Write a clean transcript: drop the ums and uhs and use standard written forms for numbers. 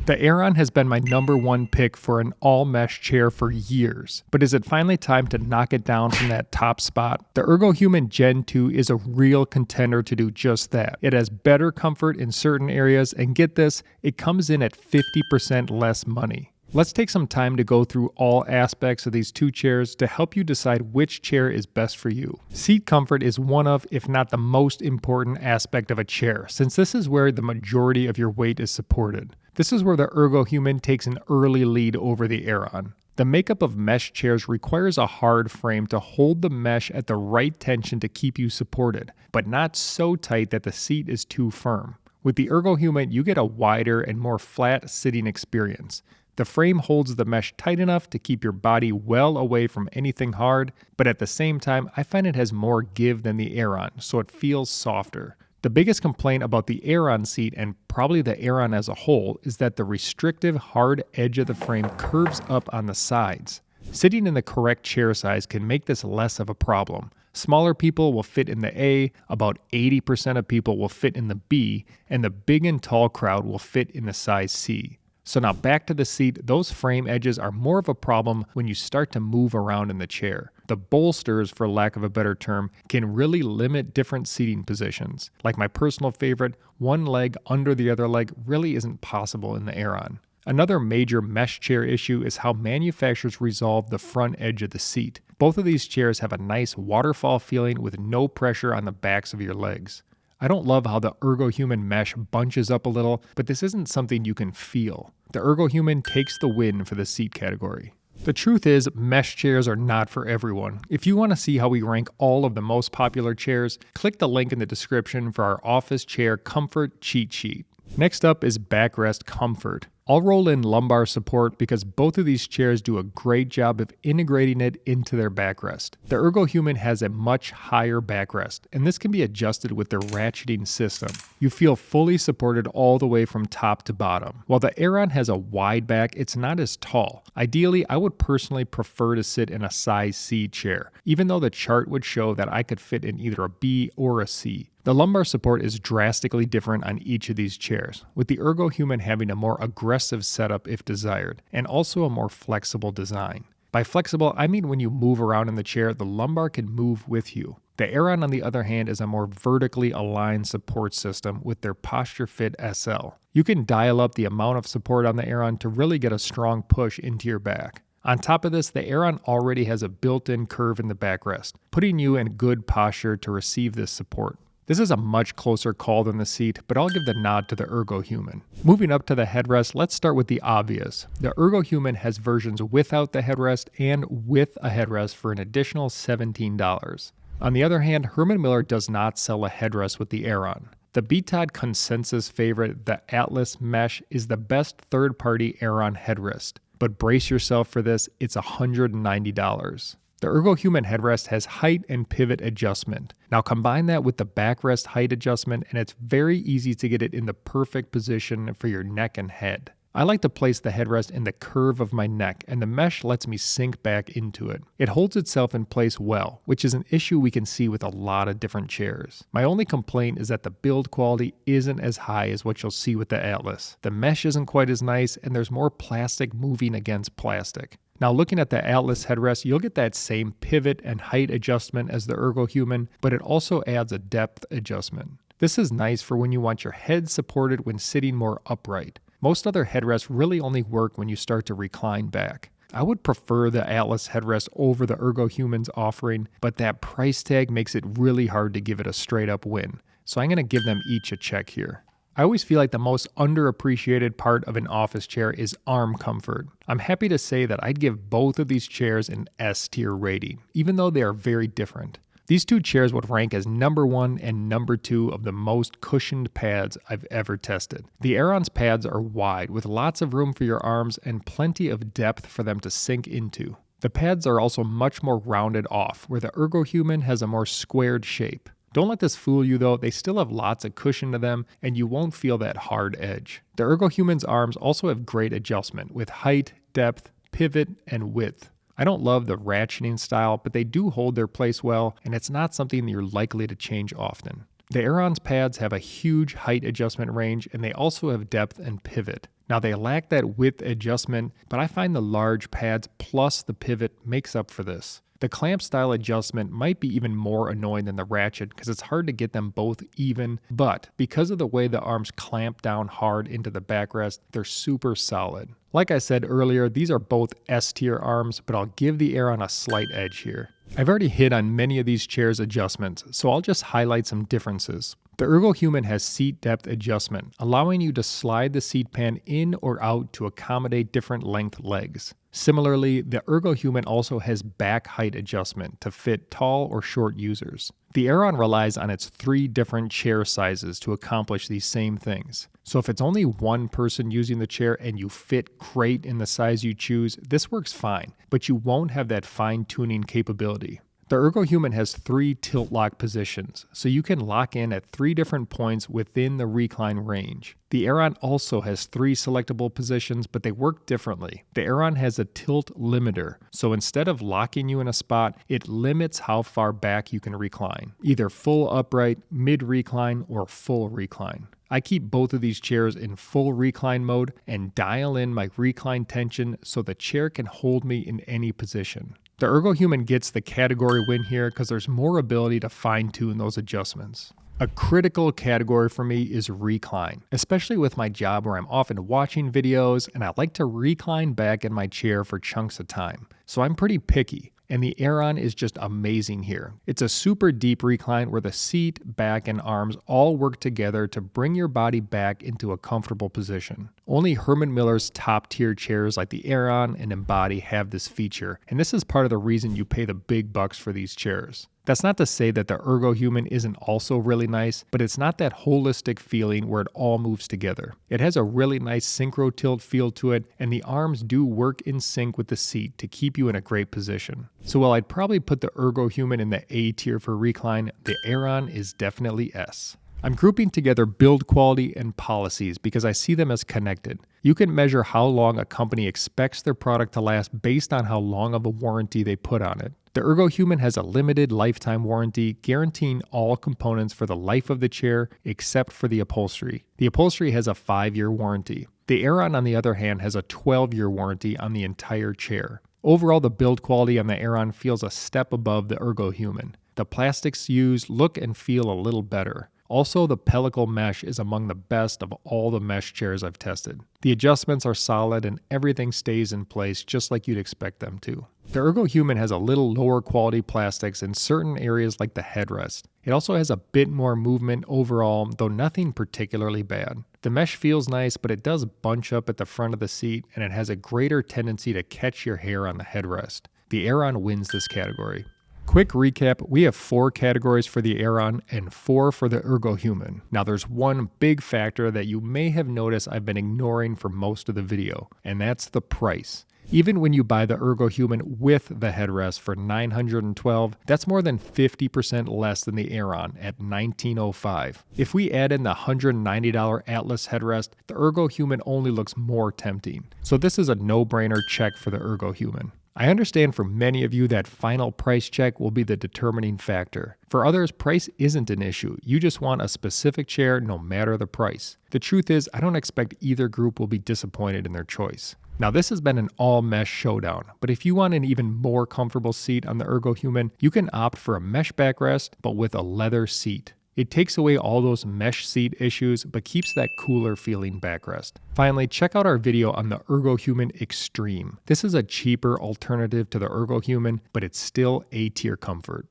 The Aeron has been my #1 pick for an all-mesh chair for years, but is it finally time to knock it down from that top spot? The Ergohuman GEN2 is a real contender to do just that. It has better comfort in certain areas, and get this, it comes in at 50% less money. Let's take some time to go through all aspects of these two chairs to help you decide which chair is best for you. Seat comfort is one of, if not the most important aspect of a chair, since this is where the majority of your weight is supported. This is where the Ergohuman takes an early lead over the Aeron. The makeup of mesh chairs requires a hard frame to hold the mesh at the right tension to keep you supported, but not so tight that the seat is too firm. With the Ergohuman, you get a wider and more flat sitting experience. The frame holds the mesh tight enough to keep your body well away from anything hard, but at the same time, I find it has more give than the Aeron, so it feels softer. The biggest complaint about the Aeron seat, and probably the Aeron as a whole, is that the restrictive, hard edge of the frame curves up on the sides. Sitting in the correct chair size can make this less of a problem. Smaller people will fit in the A, about 80% of people will fit in the B, and the big and tall crowd will fit in the size C. So now back to the seat, those frame edges are more of a problem when you start to move around in the chair. The bolsters, for lack of a better term, can really limit different seating positions. Like my personal favorite, one leg under the other leg really isn't possible in the Aeron. Another major mesh chair issue is how manufacturers resolve the front edge of the seat. Both of these chairs have a nice waterfall feeling with no pressure on the backs of your legs. I don't love how the Ergohuman mesh bunches up a little, but this isn't something you can feel. The Ergohuman takes the win for the seat category. The truth is, mesh chairs are not for everyone. If you want to see how we rank all of the most popular chairs, click the link in the description for our office chair comfort cheat sheet. Next up is Backrest Comfort. I'll roll in lumbar support because both of these chairs do a great job of integrating it into their backrest. The Ergohuman has a much higher backrest, and this can be adjusted with their ratcheting system. You feel fully supported all the way from top to bottom. While the Aeron has a wide back, it's not as tall. Ideally, I would personally prefer to sit in a size C chair, even though the chart would show that I could fit in either a B or a C. The lumbar support is drastically different on each of these chairs, with the Ergohuman having a more aggressive setup if desired, and also a more flexible design. By flexible, I mean when you move around in the chair, the lumbar can move with you. The Aeron, on the other hand, is a more vertically aligned support system with their Posture Fit SL. You can dial up the amount of support on the Aeron to really get a strong push into your back. On top of this, the Aeron already has a built-in curve in the backrest, putting you in good posture to receive this support. This is a much closer call than the seat, but I'll give the nod to the Ergohuman. Moving up to the headrest, let's start with the obvious. The Ergohuman has versions without the headrest and with a headrest for an additional $17. On the other hand, Herman Miller does not sell a headrest with the Aeron. The BTOD consensus favorite, the Atlas Mesh, is the best third-party Aeron headrest. But brace yourself for this, it's $190. The Ergohuman headrest has height and pivot adjustment. Now combine that with the backrest height adjustment and it's very easy to get it in the perfect position for your neck and head. I like to place the headrest in the curve of my neck and the mesh lets me sink back into it. It holds itself in place well, which is an issue we can see with a lot of different chairs. My only complaint is that the build quality isn't as high as what you'll see with the Atlas. The mesh isn't quite as nice and there's more plastic moving against plastic. Now looking at the Atlas headrest, you'll get that same pivot and height adjustment as the Ergohuman, but it also adds a depth adjustment. This is nice for when you want your head supported when sitting more upright. Most other headrests really only work when you start to recline back. I would prefer the Atlas headrest over the Ergohuman's offering, but that price tag makes it really hard to give it a straight up win. So I'm going to give them each a check here. I always feel like the most underappreciated part of an office chair is arm comfort. I'm happy to say that I'd give both of these chairs an S tier rating, even though they are very different. These two chairs would rank as #1 and #2 of the most cushioned pads I've ever tested. The Aeron's pads are wide with lots of room for your arms and plenty of depth for them to sink into. The pads are also much more rounded off, where the Ergohuman has a more squared shape. Don't let this fool you though, they still have lots of cushion to them and you won't feel that hard edge. The Ergohuman's arms also have great adjustment with height, depth, pivot, and width. I don't love the ratcheting style, but they do hold their place well and it's not something you're likely to change often. The Aeron's pads have a huge height adjustment range, and they also have depth and pivot. Now they lack that width adjustment, but I find the large pads plus the pivot makes up for this. The clamp style adjustment might be even more annoying than the ratchet because it's hard to get them both even, but because of the way the arms clamp down hard into the backrest, they're super solid. Like I said earlier, these are both S tier arms, but I'll give the Aeron a slight edge here. I've already hit on many of these chairs' adjustments, so I'll just highlight some differences. The Ergohuman has seat depth adjustment, allowing you to slide the seat pan in or out to accommodate different length legs. Similarly, the Ergohuman also has back height adjustment to fit tall or short users. The Aeron relies on its 3 different chair sizes to accomplish these same things. So if it's only one person using the chair and you fit great in the size you choose, this works fine, but you won't have that fine-tuning capability. The Ergohuman has 3 tilt lock positions, so you can lock in at 3 different points within the recline range. The Aeron also has 3 selectable positions, but they work differently. The Aeron has a tilt limiter, so instead of locking you in a spot, it limits how far back you can recline, either full upright, mid recline, or full recline. I keep both of these chairs in full recline mode and dial in my recline tension so the chair can hold me in any position. The Ergohuman gets the category win here because there's more ability to fine-tune those adjustments. A critical category for me is recline, especially with my job where I'm often watching videos and I like to recline back in my chair for chunks of time. So I'm pretty picky. And the Aeron is just amazing here. It's a super deep recline where the seat, back, and arms all work together to bring your body back into a comfortable position. Only Herman Miller's top tier chairs like the Aeron and Embody have this feature, and this is part of the reason you pay the big bucks for these chairs. That's not to say that the Ergohuman isn't also really nice, but it's not that holistic feeling where it all moves together. It has a really nice synchro tilt feel to it, and the arms do work in sync with the seat to keep you in a great position. So while I'd probably put the Ergohuman in the A tier for recline, the Aeron is definitely S. I'm grouping together build quality and policies because I see them as connected. You can measure how long a company expects their product to last based on how long of a warranty they put on it. The Ergohuman has a limited lifetime warranty, guaranteeing all components for the life of the chair except for the upholstery. The upholstery has a 5-year warranty. The Aeron, on the other hand, has a 12-year warranty on the entire chair. Overall, the build quality on the Aeron feels a step above the Ergohuman. The plastics used look and feel a little better. Also, the pellicle mesh is among the best of all the mesh chairs I've tested. The adjustments are solid and everything stays in place just like you'd expect them to. The Ergohuman has a little lower quality plastics in certain areas like the headrest. It also has a bit more movement overall, though nothing particularly bad. The mesh feels nice, but it does bunch up at the front of the seat and it has a greater tendency to catch your hair on the headrest. The Aeron wins this category. Quick recap, we have 4 categories for the Aeron and 4 for the Ergohuman. Now there's one big factor that you may have noticed I've been ignoring for most of the video, and that's the price. Even when you buy the Ergohuman with the headrest for $912, that's more than 50% less than the Aeron at $1,905. If we add in the $190 Atlas headrest, the Ergohuman only looks more tempting. So this is a no-brainer check for the Ergohuman. I understand for many of you that final price check will be the determining factor. For others, price isn't an issue. You just want a specific chair no matter the price. The truth is, I don't expect either group will be disappointed in their choice. Now this has been an all mesh showdown, but if you want an even more comfortable seat on the Ergohuman, you can opt for a mesh backrest but with a leather seat. It takes away all those mesh seat issues, but keeps that cooler feeling backrest. Finally, check out our video on the Ergohuman Extreme. This is a cheaper alternative to the Ergohuman, but it's still A-tier comfort.